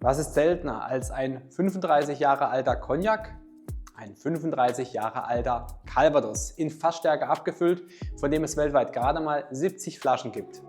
Was ist seltener als ein 35 Jahre alter Cognac? Ein 35 Jahre alter Calvados in Fassstärke abgefüllt, von dem es weltweit gerade mal 70 Flaschen gibt.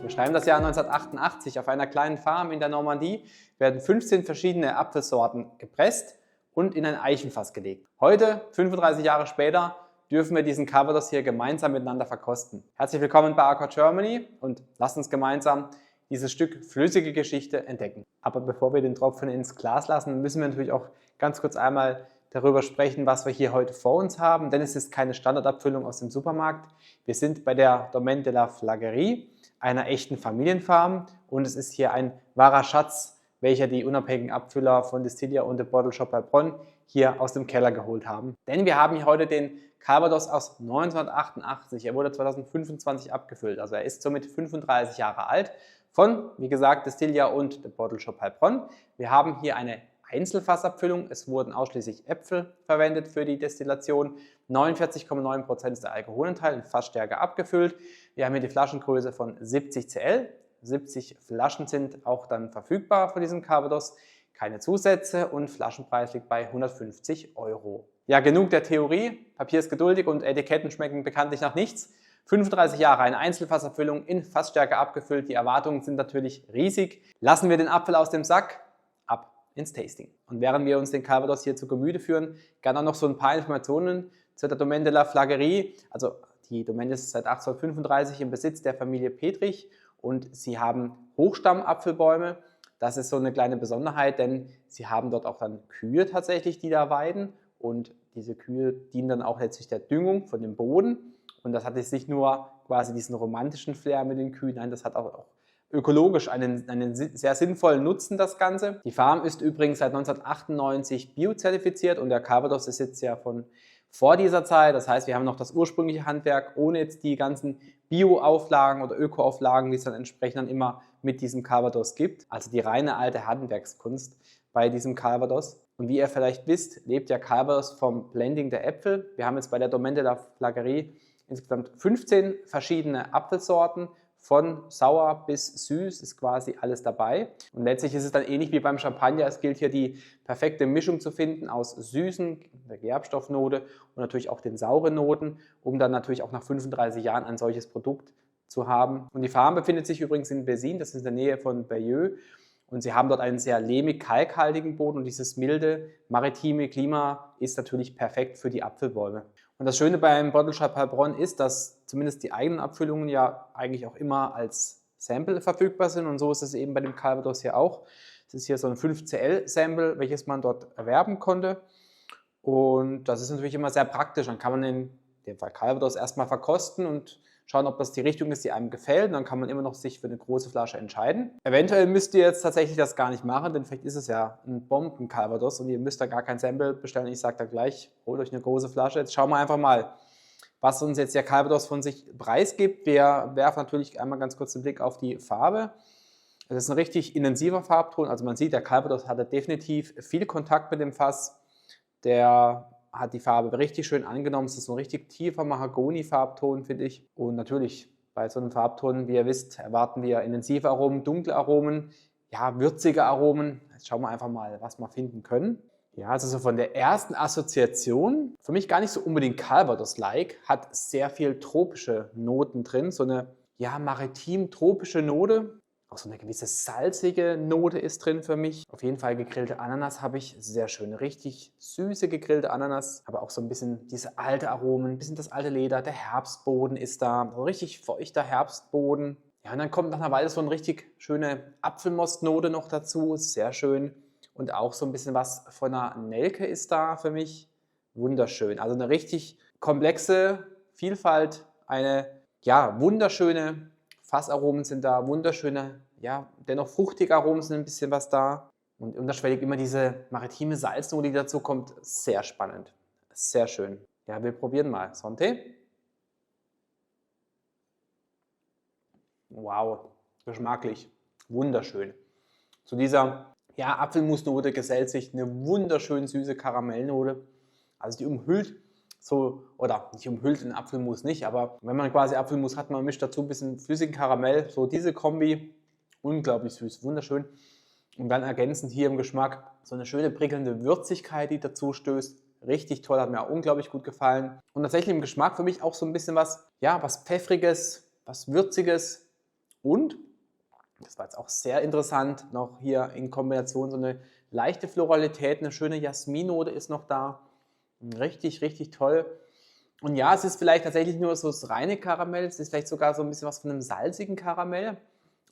Wir schreiben das Jahr 1988. Auf einer kleinen Farm in der Normandie werden 15 verschiedene Apfelsorten gepresst und in ein Eichenfass gelegt. Heute, 35 Jahre später, dürfen wir diesen Calvados hier gemeinsam miteinander verkosten. Herzlich willkommen bei Arcor Germany und lasst uns gemeinsam dieses Stück flüssige Geschichte entdecken. Aber bevor wir den Tropfen ins Glas lassen, müssen wir natürlich auch ganz kurz einmal darüber sprechen, was wir hier heute vor uns haben, denn es ist keine Standardabfüllung aus dem Supermarkt. Wir sind bei der Domaine de la Flagerie, einer echten Familienfarm, und es ist hier ein wahrer Schatz, welcher die unabhängigen Abfüller von Distilla und The Bottle Shop Heilbronn hier aus dem Keller geholt haben. Denn wir haben hier heute den Calvados aus 1988. Er wurde 2025 abgefüllt, also er ist somit 35 Jahre alt. Von, wie gesagt, Distilla und The Bottle Shop Heilbronn. Wir haben hier eine Einzelfassabfüllung. Es wurden ausschließlich Äpfel verwendet für die Destillation. 49,9% ist der Alkoholanteil in Fassstärke abgefüllt. Wir haben hier die Flaschengröße von 70 cl. 70 Flaschen sind auch dann verfügbar von diesem Calvados. Keine Zusätze und Flaschenpreis liegt bei 150 €. Ja, genug der Theorie. Papier ist geduldig und Etiketten schmecken bekanntlich nach nichts. 35 Jahre, eine Einzelfassabfüllung in Fassstärke abgefüllt. Die Erwartungen sind natürlich riesig. Lassen wir den Apfel aus dem Sack, ab ins Tasting. Und während wir uns den Calvados hier zu Gemüte führen, gerne auch noch so ein paar Informationen zu der Domaine de la Flagerie. Also die Domaine ist seit 1835 im Besitz der Familie Petrich und sie haben Hochstammapfelbäume. Das ist so eine kleine Besonderheit, denn sie haben dort auch dann Kühe tatsächlich, die da weiden, und diese Kühe dienen dann auch letztlich der Düngung von dem Boden, und das hat jetzt nicht nur quasi diesen romantischen Flair mit den Kühen, nein, das hat auch ökologisch einen sehr sinnvollen Nutzen, das Ganze. Die Farm ist übrigens seit 1998 biozertifiziert und der Calvados ist jetzt ja von vor dieser Zeit, das heißt, wir haben noch das ursprüngliche Handwerk ohne jetzt die ganzen Bio-Auflagen oder Öko-Auflagen, die es dann entsprechend dann immer mit diesem Calvados gibt. Also die reine alte Handwerkskunst bei diesem Calvados. Und wie ihr vielleicht wisst, lebt der Calvados vom Blending der Äpfel. Wir haben jetzt bei der Domaine de la Flagerie insgesamt 15 verschiedene Apfelsorten. Von sauer bis süß ist quasi alles dabei. Und letztlich ist es dann ähnlich wie beim Champagner. Es gilt hier die perfekte Mischung zu finden aus süßen, der Gerbstoffnote und natürlich auch den sauren Noten, um dann natürlich auch nach 35 Jahren ein solches Produkt zu haben. Und die Farm befindet sich übrigens in Bessin, das ist in der Nähe von Bayeux. Und sie haben dort einen sehr lehmig-kalkhaltigen Boden und dieses milde maritime Klima ist natürlich perfekt für die Apfelbäume. Und das Schöne beim Bottle Shop Heilbronn ist, dass zumindest die eigenen Abfüllungen ja eigentlich auch immer als Sample verfügbar sind, und so ist es eben bei dem Calvados hier auch. Es ist hier so ein 5 cl Sample, welches man dort erwerben konnte, und das ist natürlich immer sehr praktisch. Dann kann man in dem Fall Calvados erstmal verkosten und schauen, ob das die Richtung ist, die einem gefällt, und dann kann man immer noch sich für eine große Flasche entscheiden. Eventuell müsst ihr jetzt tatsächlich das gar nicht machen, denn vielleicht ist es ja ein Bomben-Calvados und ihr müsst da gar kein Sample bestellen. Ich sage da gleich, holt euch eine große Flasche. Jetzt schauen wir einfach mal, was uns jetzt der Calvados von sich preisgibt. Wir werfen natürlich einmal ganz kurz den Blick auf die Farbe. Es ist ein richtig intensiver Farbton, also man sieht, der Calvados hatte definitiv viel Kontakt mit dem Fass. Der hat die Farbe richtig schön angenommen. Es ist so ein richtig tiefer Mahagoni-Farbton, finde ich. Und natürlich bei so einem Farbton, wie ihr wisst, erwarten wir intensive Aromen, dunkle Aromen, ja, würzige Aromen. Jetzt schauen wir einfach mal, was wir finden können. Ja, also so von der ersten Assoziation, für mich gar nicht so unbedingt Calvados-like, hat sehr viel tropische Noten drin, so eine, ja, maritim-tropische Note. Auch so eine gewisse salzige Note ist drin für mich. Auf jeden Fall gegrillte Ananas habe ich, sehr schön, richtig süße gegrillte Ananas, aber auch so ein bisschen diese alte Aromen, ein bisschen das alte Leder, der Herbstboden ist da, so richtig feuchter Herbstboden. Ja, und dann kommt nach einer Weile so eine richtig schöne Apfelmostnote noch dazu, sehr schön. Und auch so ein bisschen was von einer Nelke ist da für mich, wunderschön. Also eine richtig komplexe Vielfalt, eine, ja, wunderschöne Fassaromen sind da, wunderschöne, ja, dennoch fruchtige Aromen sind ein bisschen was da. Und unterschwellig immer diese maritime Salznote, die dazu kommt. Sehr spannend, sehr schön. Ja, wir probieren mal. Santé. Wow, geschmacklich, wunderschön. Zu dieser, ja, Apfelmusnote gesellt sich eine wunderschön süße Karamellnote. Also die umhüllt so, oder nicht umhüllt in Apfelmus nicht, aber wenn man quasi Apfelmus hat, man mischt dazu ein bisschen flüssigen Karamell, so diese Kombi, unglaublich süß, wunderschön. Und dann ergänzend hier im Geschmack so eine schöne prickelnde Würzigkeit, die dazu stößt. Richtig toll, hat mir auch unglaublich gut gefallen. Und tatsächlich im Geschmack für mich auch so ein bisschen was, ja, was Pfeffriges, was Würziges und, das war jetzt auch sehr interessant, noch hier in Kombination so eine leichte Floralität, eine schöne Jasminnote ist noch da. Richtig, richtig toll. Und ja, es ist vielleicht tatsächlich nur so das reine Karamell, es ist vielleicht sogar so ein bisschen was von einem salzigen Karamell.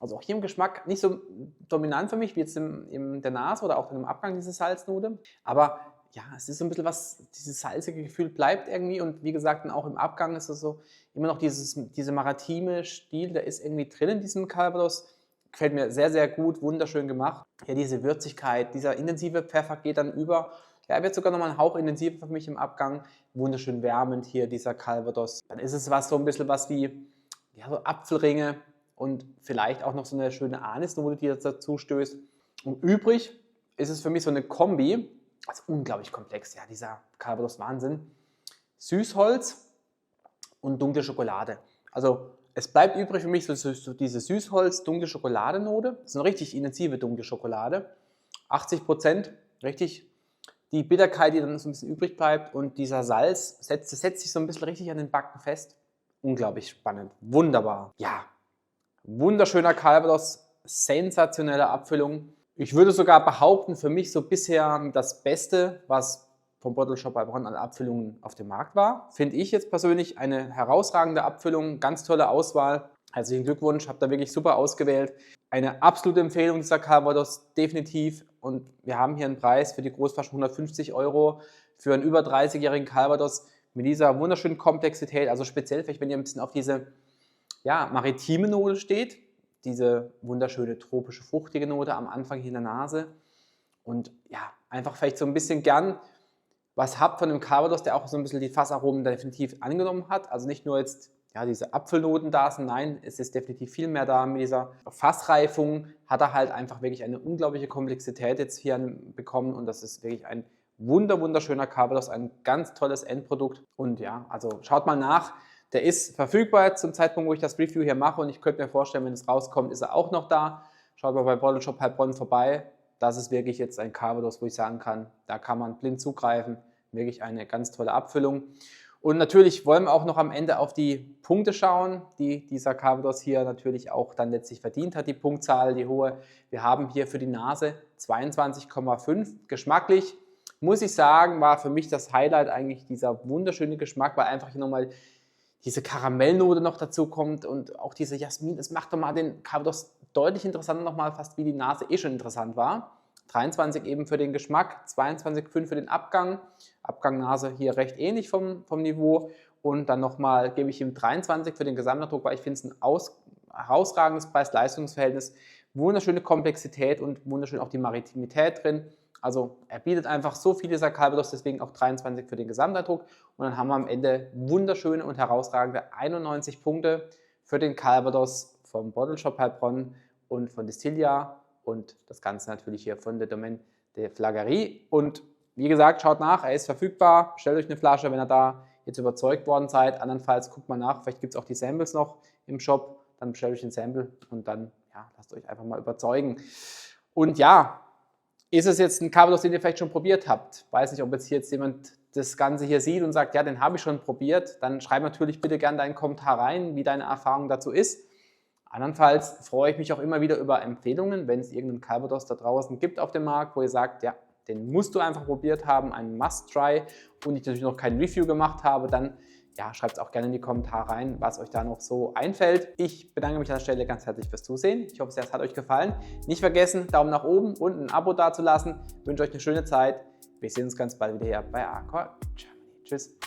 Also auch hier im Geschmack nicht so dominant für mich wie jetzt in der Nase oder auch im Abgang diese Salznote. Aber ja, es ist so ein bisschen was, dieses salzige Gefühl bleibt irgendwie und wie gesagt, dann auch im Abgang ist es so immer noch diese maritime Stil, der ist irgendwie drin in diesem Calvados. Gefällt mir sehr, sehr gut, wunderschön gemacht. Ja, diese Würzigkeit, dieser intensive Pfeffer geht dann über. Ja, er wird sogar nochmal einen Hauch intensiver für mich im Abgang. Wunderschön wärmend hier, dieser Calvados. Dann ist es so ein bisschen was wie ja, so Apfelringe und vielleicht auch noch so eine schöne Anisnote, die dazu stößt. Und übrig ist es für mich so eine Kombi, also unglaublich komplex, ja, dieser Calvados Wahnsinn. Süßholz und dunkle Schokolade. Also es bleibt übrig für mich so diese Süßholz, dunkle Schokoladenote. Das ist eine richtig intensive dunkle Schokolade. 80%, richtig. Die Bitterkeit, die dann so ein bisschen übrig bleibt und dieser Salz, das setzt sich so ein bisschen richtig an den Backen fest. Unglaublich spannend, wunderbar. Ja, wunderschöner Calvados, sensationelle Abfüllung. Ich würde sogar behaupten, für mich so bisher das Beste, was vom Bottle Shop Heilbronn an Abfüllungen auf dem Markt war. Finde ich jetzt persönlich eine herausragende Abfüllung, ganz tolle Auswahl. Herzlichen Glückwunsch, habt ihr wirklich super ausgewählt. Eine absolute Empfehlung dieser Calvados, definitiv. Und wir haben hier einen Preis für die Großflasche 150 € für einen über 30-jährigen Calvados mit dieser wunderschönen Komplexität. Also speziell vielleicht, wenn ihr ein bisschen auf diese ja, maritime Note steht, diese wunderschöne tropische, fruchtige Note am Anfang hier in der Nase. Und ja, einfach vielleicht so ein bisschen gern was habt von dem Calvados, der auch so ein bisschen die Fassaromen definitiv angenommen hat. Also nicht nur jetzt ja, diese Apfelnoten da sind, nein, es ist definitiv viel mehr da. Mit dieser Fassreifung hat er halt einfach wirklich eine unglaubliche Komplexität jetzt hier bekommen und das ist wirklich ein wunderschöner Calvados, ein ganz tolles Endprodukt. Und ja, also schaut mal nach. Der ist verfügbar zum Zeitpunkt, wo ich das Review hier mache und ich könnte mir vorstellen, wenn es rauskommt, ist er auch noch da. Schaut mal bei Bottle Shop Heilbronn vorbei. Das ist wirklich jetzt ein Calvados, wo ich sagen kann, da kann man blind zugreifen. Wirklich eine ganz tolle Abfüllung. Und natürlich wollen wir auch noch am Ende auf die Punkte schauen, die dieser Calvados hier natürlich auch dann letztlich verdient hat, die Punktzahl, die hohe. Wir haben hier für die Nase 22,5. Geschmacklich, muss ich sagen, war für mich das Highlight eigentlich dieser wunderschöne Geschmack, weil einfach hier nochmal diese Karamellnote noch dazu kommt und auch diese Jasmin. Das macht doch mal den Calvados deutlich interessanter nochmal, fast wie die Nase eh schon interessant war. 23 eben für den Geschmack, 22,5 für den Abgang. Abgang Nase hier recht ähnlich vom Niveau. Und dann nochmal gebe ich ihm 23 für den Gesamteindruck, weil ich finde es ein herausragendes Preis-Leistungs-Verhältnis. Wunderschöne Komplexität und wunderschön auch die Maritimität drin. Also er bietet einfach so viel dieser Calvados, deswegen auch 23 für den Gesamteindruck. Und dann haben wir am Ende wunderschöne und herausragende 91 Punkte für den Calvados vom Bottle Shop Heilbronn und von Distillia. Und das Ganze natürlich hier von der Domaine de Flaggerie. Und wie gesagt, schaut nach, er ist verfügbar. Bestellt euch eine Flasche, wenn ihr da jetzt überzeugt worden seid. Andernfalls guckt mal nach, vielleicht gibt es auch die Samples noch im Shop. Dann bestellt euch ein Sample und dann ja, lasst euch einfach mal überzeugen. Und ja, ist es jetzt ein Calvados, den ihr vielleicht schon probiert habt? Weiß nicht, ob jetzt hier jetzt jemand das Ganze hier sieht und sagt, ja, den habe ich schon probiert. Dann schreib natürlich bitte gerne deinen Kommentar rein, wie deine Erfahrung dazu ist. Andernfalls freue ich mich auch immer wieder über Empfehlungen, wenn es irgendeinen Calvados da draußen gibt auf dem Markt, wo ihr sagt, ja, den musst du einfach probiert haben, ein Must-Try und ich natürlich noch kein Review gemacht habe, dann ja, schreibt es auch gerne in die Kommentare rein, was euch da noch so einfällt. Ich bedanke mich an der Stelle ganz herzlich fürs Zusehen. Ich hoffe, es hat euch gefallen. Nicht vergessen, Daumen nach oben und ein Abo dazulassen. Ich wünsche euch eine schöne Zeit. Wir sehen uns ganz bald wieder hier bei Arcor Germany. Tschüss.